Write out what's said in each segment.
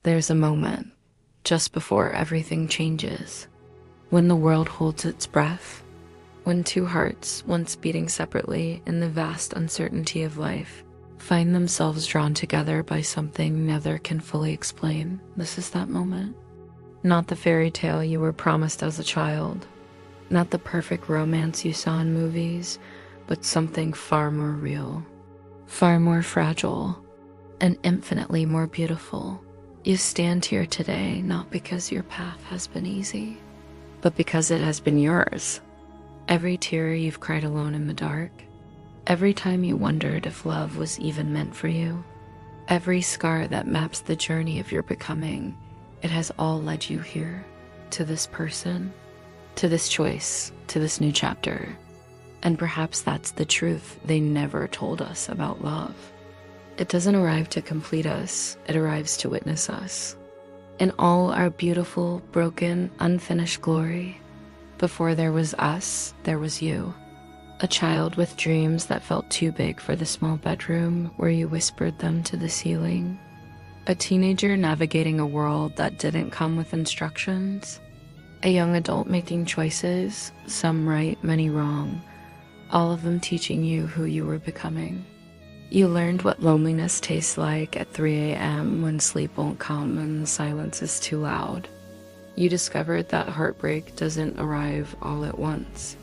There's a moment, just before everything changes, when the world holds its breath, when two hearts, once beating separately in the vast uncertainty of life, find themselves drawn together by something neither can fully explain. This is that moment. Not the fairy tale you were promised as a child, not the perfect romance you saw in movies, but something far more real, far more fragile, and infinitely more beautiful. You stand here today not because your path has been easy, but because it has been yours. Every tear you've cried alone in the dark, every time you wondered if love was even meant for you, every scar that maps the journey of your becoming, it has all led you here, to this person, to this choice, to this new chapter. And perhaps that's the truth they never told us about love. It doesn't arrive to complete us, it arrives to witness us. In all our beautiful, broken, unfinished glory, before there was us, there was you. A child with dreams that felt too big for the small bedroom where you whispered them to the ceiling. A teenager navigating a world that didn't come with instructions. A young adult making choices, some right, many wrong, all of them teaching you who you were becoming. You learned what loneliness tastes like at 3 a.m. when sleep won't come and the silence is too loud. You discovered that heartbreak doesn't arrive all at once.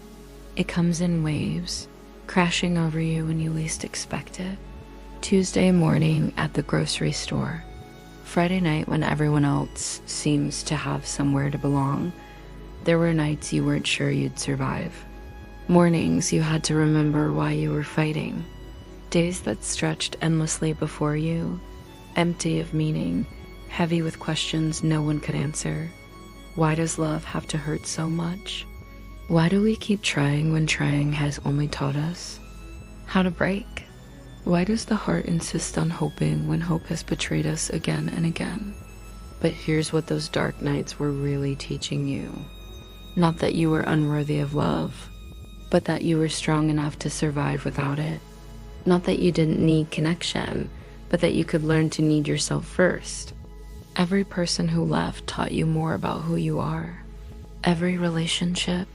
It comes in waves, crashing over you when you least expect it. Tuesday morning at the grocery store. Friday night when everyone else seems to have somewhere to belong. There were nights you weren't sure you'd survive. Mornings you had to remember why you were fighting. Days that stretched endlessly before you, empty of meaning, heavy with questions no one could answer. Why does love have to hurt so much? Why do we keep trying when trying has only taught us how to break? Why does the heart insist on hoping when hope has betrayed us again and again? But here's what those dark nights were really teaching you. Not that you were unworthy of love, but that you were strong enough to survive without it. Not that you didn't need connection, but that you could learn to need yourself first. Every person who left taught you more about who you are. Every relationship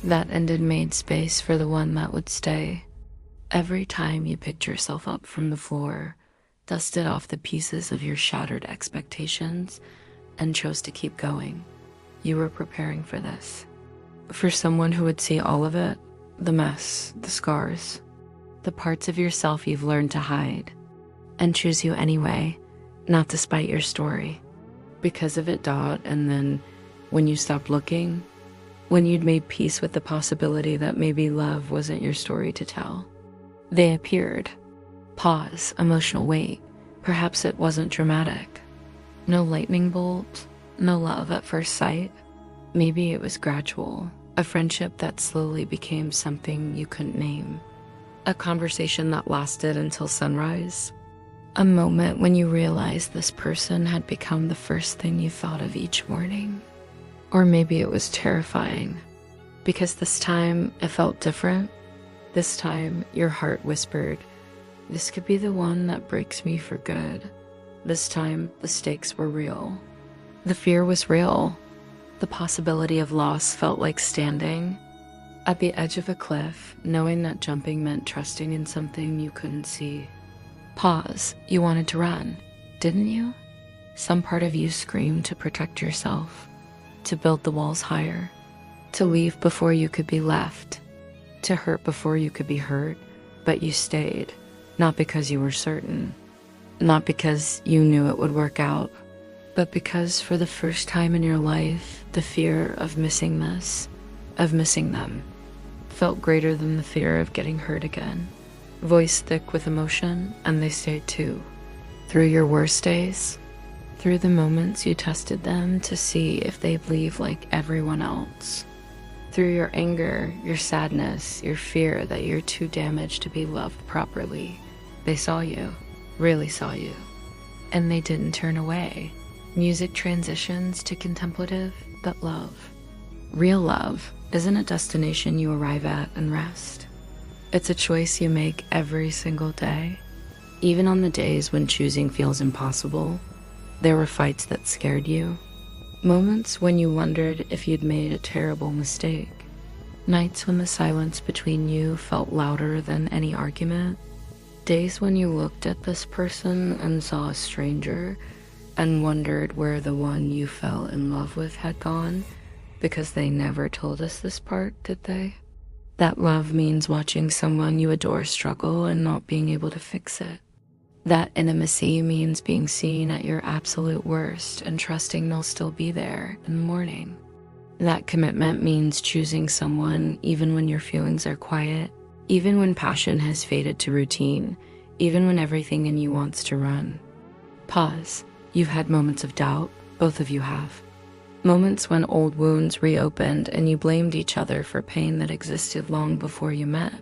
that ended made space for the one that would stay. Every time you picked yourself up from the floor, dusted off the pieces of your shattered expectations, and chose to keep going, you were preparing for this. For someone who would see all of it, the mess, the scars, the parts of yourself you've learned to hide, and choose you anyway, not despite your story. Because of it, and then when you stopped looking, when you'd made peace with the possibility that maybe love wasn't your story to tell, they appeared. Pause, emotional wait. Perhaps it wasn't dramatic. No lightning bolt, no love at first sight. Maybe it was gradual, a friendship that slowly became something you couldn't name. A conversation that lasted until sunrise. A moment when you realized this person had become the first thing you thought of each morning. Or maybe it was terrifying, because this time it felt different. This time your heart whispered, this could be the one that breaks me for good. This time the stakes were real. The fear was real. The possibility of loss felt like standing at the edge of a cliff, knowing that jumping meant trusting in something you couldn't see. Pause. You wanted to run, didn't you? Some part of you screamed to protect yourself, to build the walls higher, to leave before you could be left, to hurt before you could be hurt, but you stayed, not because you were certain, not because you knew it would work out, but because for the first time in your life, the fear of missing this, of missing them, felt greater than the fear of getting hurt again. Voice thick with emotion, and they stayed too. Through your worst days, through the moments you tested them to see if they'd leave like everyone else. Through your anger, your sadness, your fear that you're too damaged to be loved properly. They saw you, really saw you, and they didn't turn away. Music transitions to contemplative, but love. Real love isn't a destination you arrive at and rest. It's a choice you make every single day, even on the days when choosing feels impossible. There were fights that scared you, moments when you wondered if you'd made a terrible mistake, nights when the silence between you felt louder than any argument, days when you looked at this person and saw a stranger and wondered where the one you fell in love with had gone, because they never told us this part, did they? That love means watching someone you adore struggle and not being able to fix it. That intimacy means being seen at your absolute worst and trusting they'll still be there in the morning. That commitment means choosing someone even when your feelings are quiet, even when passion has faded to routine, even when everything in you wants to run. Pause. You've had moments of doubt, both of you have. Moments when old wounds reopened and you blamed each other for pain that existed long before you met.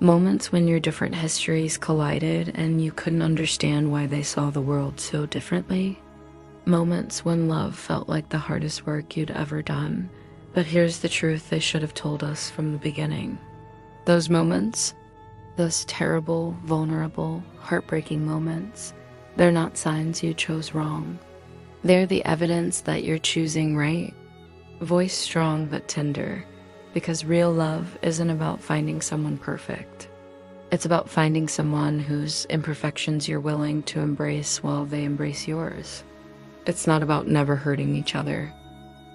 Moments when your different histories collided and you couldn't understand why they saw the world so differently. Moments when love felt like the hardest work you'd ever done, but here's the truth they should have told us from the beginning. Those moments, those terrible, vulnerable, heartbreaking moments, they're not signs you chose wrong. They're the evidence that you're choosing right. Voice strong but tender, because real love isn't about finding someone perfect. It's about finding someone whose imperfections you're willing to embrace while they embrace yours. It's not about never hurting each other.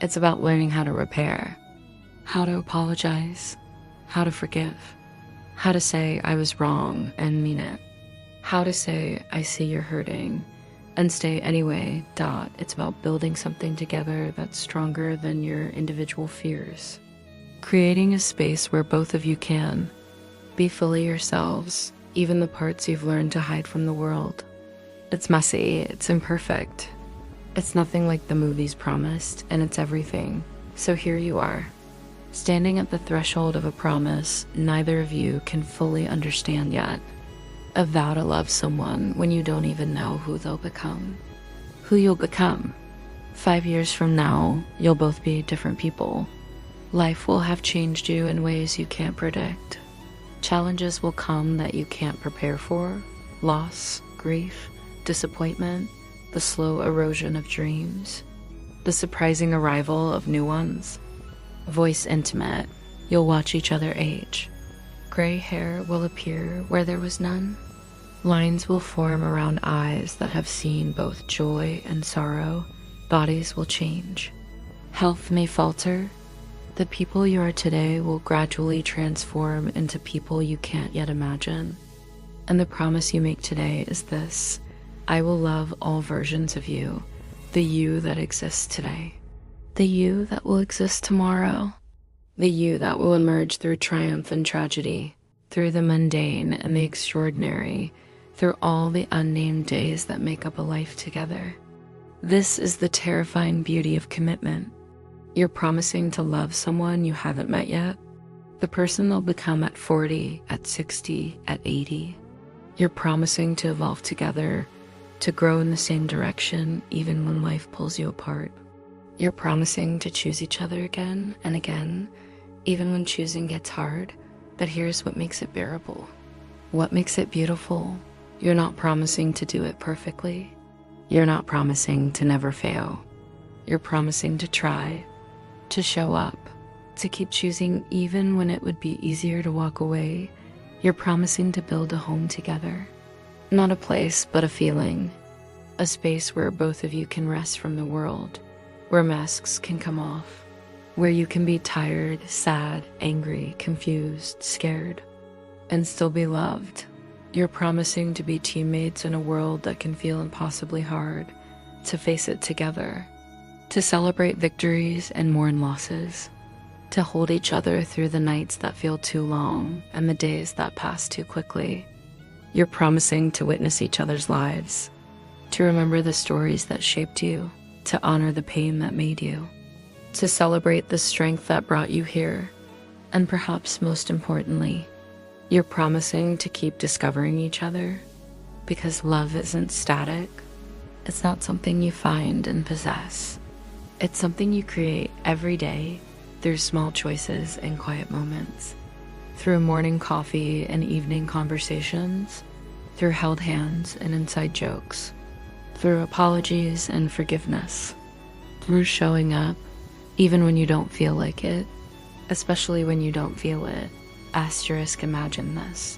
It's about learning how to repair, how to apologize, how to forgive, how to say I was wrong and mean it, how to say I see you're hurting and stay anyway. It's about building something together that's stronger than your individual fears. Creating a space where both of you can be fully yourselves, even the parts you've learned to hide from the world. It's messy, it's imperfect. It's nothing like the movies promised, and it's everything. So here you are, standing at the threshold of a promise neither of you can fully understand yet. A vow to love someone when you don't even know who they'll become. Who you'll become. 5 years from now, you'll both be different people. Life will have changed you in ways you can't predict. Challenges will come that you can't prepare for. Loss, grief, disappointment, the slow erosion of dreams, the surprising arrival of new ones. Voice intimate, you'll watch each other age. Gray hair will appear where there was none. Lines will form around eyes that have seen both joy and sorrow. Bodies will change. Health may falter. The people you are today will gradually transform into people you can't yet imagine. And the promise you make today is this: I will love all versions of you, the you that exists today, the you that will exist tomorrow, the you that will emerge through triumph and tragedy, through the mundane and the extraordinary, through all the unnamed days that make up a life together. This is the terrifying beauty of commitment. You're promising to love someone you haven't met yet, the person they'll become at 40, at 60, at 80. You're promising to evolve together, to grow in the same direction even when life pulls you apart. You're promising to choose each other again and again, even when choosing gets hard. But here's what makes it bearable. What makes it beautiful? You're not promising to do it perfectly. You're not promising to never fail. You're promising to try, to show up, to keep choosing even when it would be easier to walk away. You're promising to build a home together. Not a place, but a feeling. A space where both of you can rest from the world, where masks can come off, where you can be tired, sad, angry, confused, scared, and still be loved. You're promising to be teammates in a world that can feel impossibly hard, to face it together, to celebrate victories and mourn losses, to hold each other through the nights that feel too long and the days that pass too quickly. You're promising to witness each other's lives, to remember the stories that shaped you, to honor the pain that made you, to celebrate the strength that brought you here, and perhaps most importantly, you're promising to keep discovering each other, because love isn't static. It's not something you find and possess. It's something you create every day through small choices and quiet moments, through morning coffee and evening conversations, through held hands and inside jokes, through apologies and forgiveness, through showing up, even when you don't feel like it, especially when you don't feel it. Asterisk, imagine this.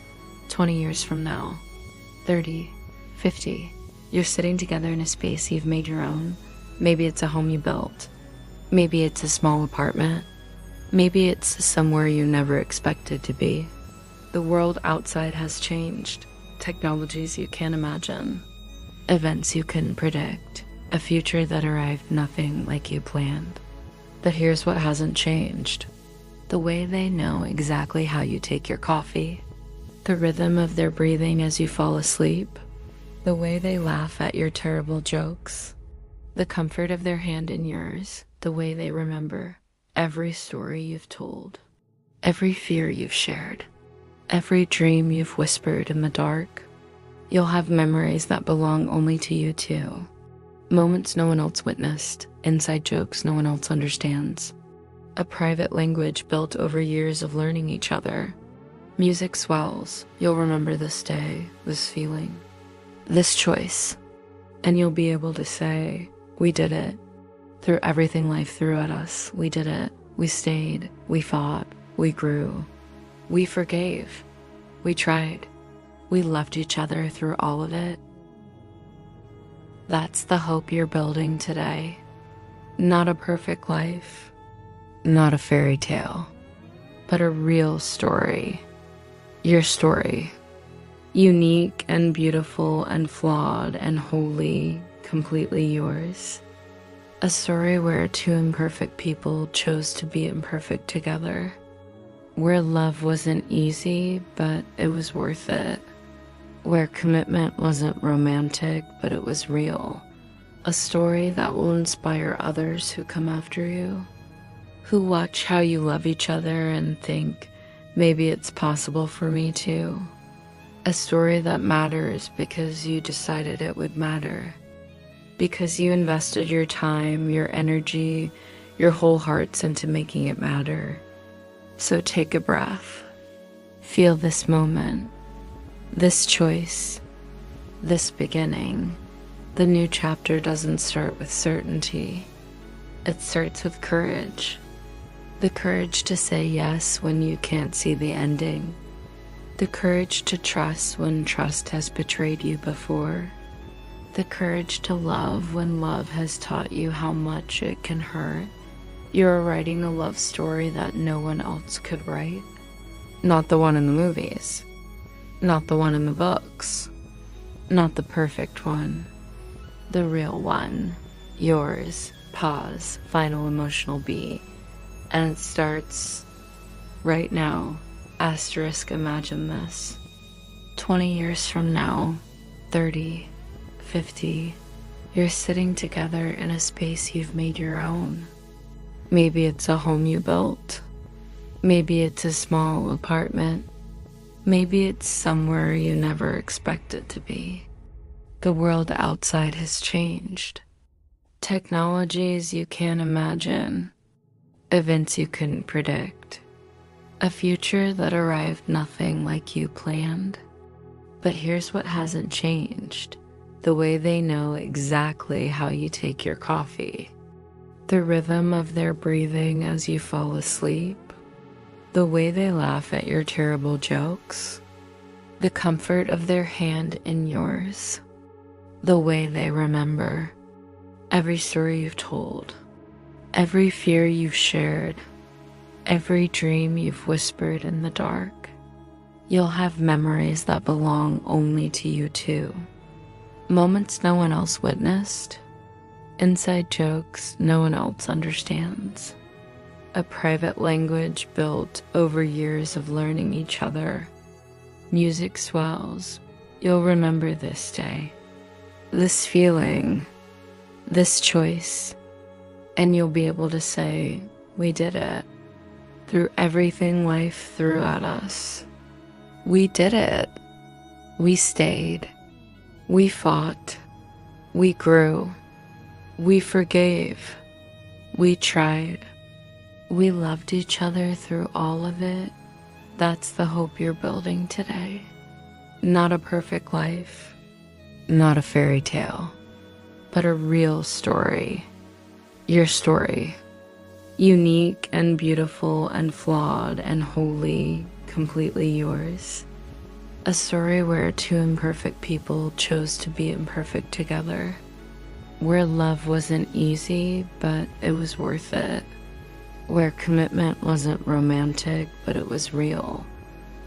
20 years from now, 30, 50, you're sitting together in a space you've made your own. Maybe it's a home you built. Maybe it's a small apartment. Maybe it's somewhere you never expected to be. The world outside has changed. Technologies you can't imagine. Events you couldn't predict. A future that arrived nothing like you planned. But here's what hasn't changed. The way they know exactly how you take your coffee. The rhythm of their breathing as you fall asleep. The way they laugh at your terrible jokes. The comfort of their hand in yours. The way they remember every story you've told. Every fear you've shared. Every dream you've whispered in the dark. You'll have memories that belong only to you two. Moments no one else witnessed. Inside jokes no one else understands. A private language built over years of learning each other. Music swells. You'll remember this day, this feeling, this choice. And you'll be able to say, we did it. Through everything life threw at us, we did it. We stayed, we fought, we grew. We forgave, we tried. We loved each other through all of it. That's the hope you're building today. Not a perfect life, not a fairy tale, but a real story. Your story. Unique and beautiful and flawed and wholly, completely yours. A story where two imperfect people chose to be imperfect together. Where love wasn't easy, but it was worth it. Where commitment wasn't romantic, but it was real. A story that will inspire others who come after you, who watch how you love each other and think, maybe it's possible for me too. A story that matters because you decided it would matter. Because you invested your time, your energy, your whole hearts into making it matter. So take a breath. Feel this moment, this choice, this beginning. The new chapter doesn't start with certainty. It starts with courage. The courage to say yes when you can't see the ending. The courage to trust when trust has betrayed you before. The courage to love when love has taught you how much it can hurt. You're writing a love story that no one else could write. Not the one in the movies. Not the one in the books. Not the perfect one. The real one. Yours. Pause. Final emotional beat. And it starts right now. Asterisk, imagine this. 20 years from now, 30, 50, you're sitting together in a space you've made your own. Maybe it's a home you built. Maybe it's a small apartment. Maybe it's somewhere you never expected to be. The world outside has changed. Technologies you can't imagine. Events you couldn't predict. A future that arrived nothing like you planned. But here's what hasn't changed. The way they know exactly how you take your coffee. The rhythm of their breathing as you fall asleep. The way they laugh at your terrible jokes. The comfort of their hand in yours. The way they remember every story you've told. Every fear you've shared. Every dream you've whispered in the dark. You'll have memories that belong only to you two. Moments no one else witnessed. Inside jokes no one else understands. A private language built over years of learning each other. Music swells. You'll remember this day. This feeling. This choice. And you'll be able to say, we did it. Through everything life threw at us. We did it. We stayed. We fought. We grew. We forgave. We tried. We loved each other through all of it. That's the hope you're building today. Not a perfect life. Not a fairy tale. but a real story. Your story. Unique and beautiful and flawed and wholly, completely yours. A story where two imperfect people chose to be imperfect together. Where love wasn't easy, but it was worth it. Where commitment wasn't romantic, but it was real.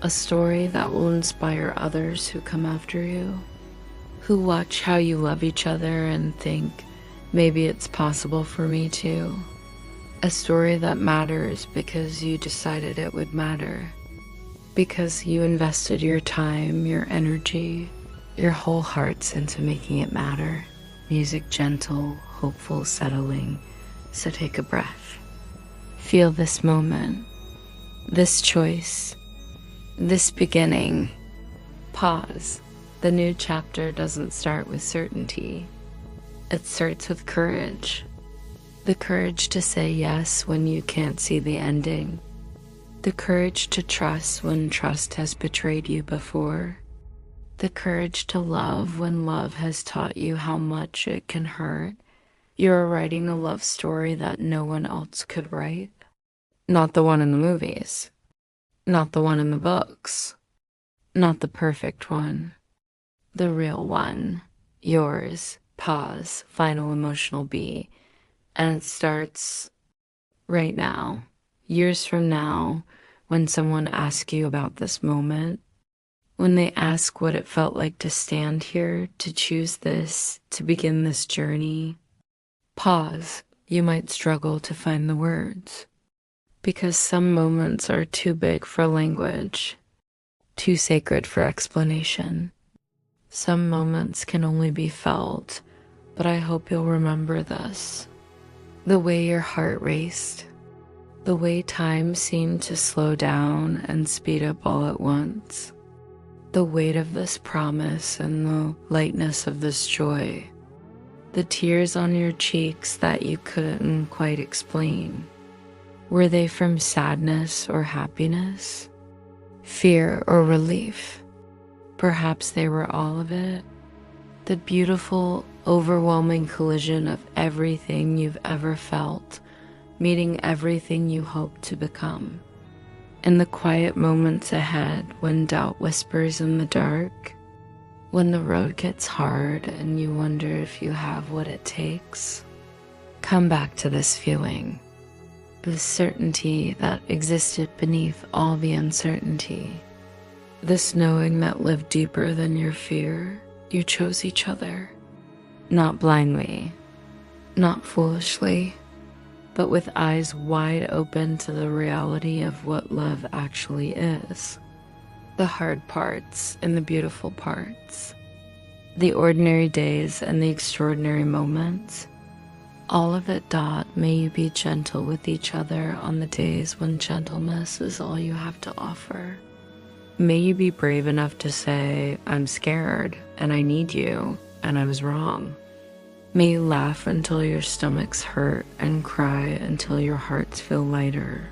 A story that will inspire others who come after you, who watch how you love each other and think, maybe it's possible for me too. A story that matters because you decided it would matter. Because you invested your time, your energy, your whole hearts into making it matter. Music gentle, hopeful, settling. So take a breath. Feel this moment, this choice, this beginning. Pause. The new chapter doesn't start with certainty. It starts with courage. The courage to say yes when you can't see the ending. The courage to trust when trust has betrayed you before. The courage to love when love has taught you how much it can hurt. You're writing a love story that no one else could write. Not the one in the movies. Not the one in the books. Not the perfect one. The real one. Yours. Pause. Final emotional beat. And it starts right now. Years from now, when someone asks you about this moment, when they ask what it felt like to stand here, to choose this, to begin this journey, pause. You might struggle to find the words. Because some moments are too big for language, too sacred for explanation. Some moments can only be felt, but I hope you'll remember this. The way your heart raced, the way time seemed to slow down and speed up all at once. The weight of this promise and the lightness of this joy. The tears on your cheeks that you couldn't quite explain. Were they from sadness or happiness? Fear or relief? Perhaps they were all of it. The beautiful, overwhelming collision of everything you've ever felt, meeting everything you hope to become. In the quiet moments ahead, when doubt whispers in the dark, when the road gets hard and you wonder if you have what it takes, come back to this feeling, this certainty that existed beneath all the uncertainty, this knowing that lived deeper than your fear. You chose each other, not blindly, not foolishly, but with eyes wide open to the reality of what love actually is. The hard parts and the beautiful parts, the ordinary days and the extraordinary moments, all of it. May you be gentle with each other on the days when gentleness is all you have to offer. May you be brave enough to say, I'm scared and I need you and I was wrong. May you laugh until your stomachs hurt and cry until your hearts feel lighter.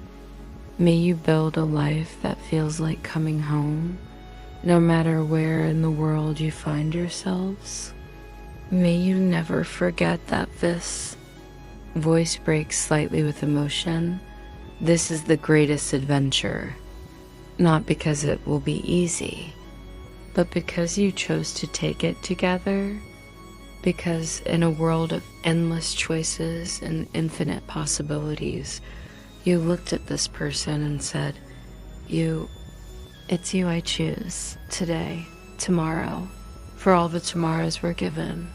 May you build a life that feels like coming home, no matter where in the world you find yourselves. May you never forget that this voice breaks slightly with emotion. This is the greatest adventure. Not because it will be easy, but because you chose to take it together. Because in a world of endless choices and infinite possibilities, you looked at this person and said, it's you I choose, today, tomorrow, for all the tomorrows we're given.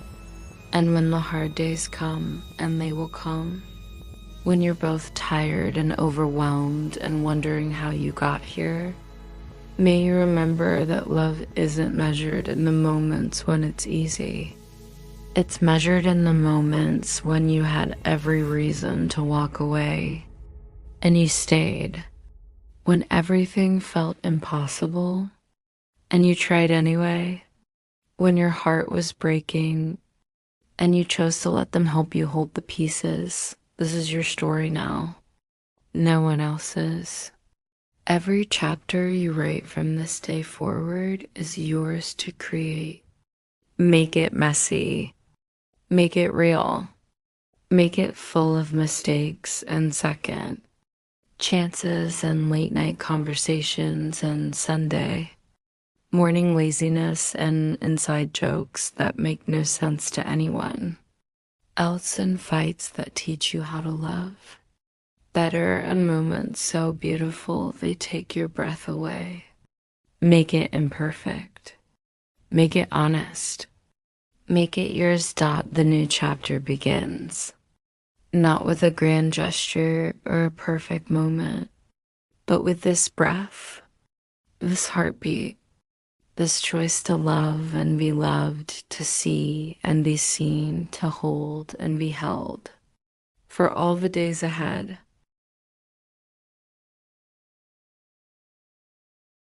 And when the hard days come, and they will come, when you're both tired and overwhelmed and wondering how you got here, may you remember that love isn't measured in the moments when it's easy. It's measured in the moments when you had every reason to walk away, and you stayed. When everything felt impossible, and you tried anyway. When your heart was breaking, and you chose to let them help you hold the pieces. This is your story now, no one else's. Every chapter you write from this day forward is yours to create. Make it messy. Make it real. Make it full of mistakes and second chances and late night conversations and Sunday morning laziness and inside jokes that make no sense to anyone else, and fights that teach you how to love better, and moments so beautiful they take your breath away. Make it imperfect. Make it honest. Make it yours. The new chapter begins. Not with a grand gesture or a perfect moment, but with this breath, this heartbeat, this choice to love and be loved, to see and be seen, to hold and be held. For all the days ahead,